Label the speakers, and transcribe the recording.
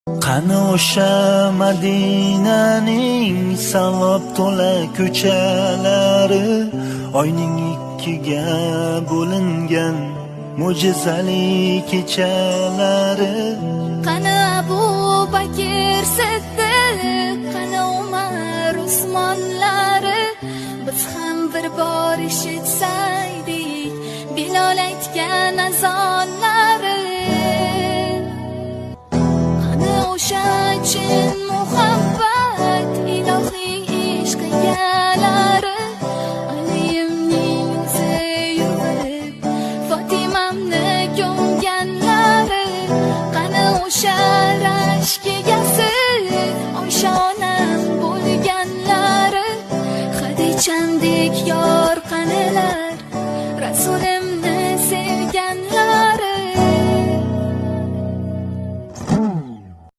Speaker 1: Qani o'sha Madinaning savob to'la ko'chalari, oyning ikkiga bo'lingan mo'jizali kechalari.
Speaker 2: Qani Abu Bakr Siddiq, qani Umar Usmonlari, biz ham bir bor eshitsaydik Bilol aytgan azonlari. Qani o'sha chin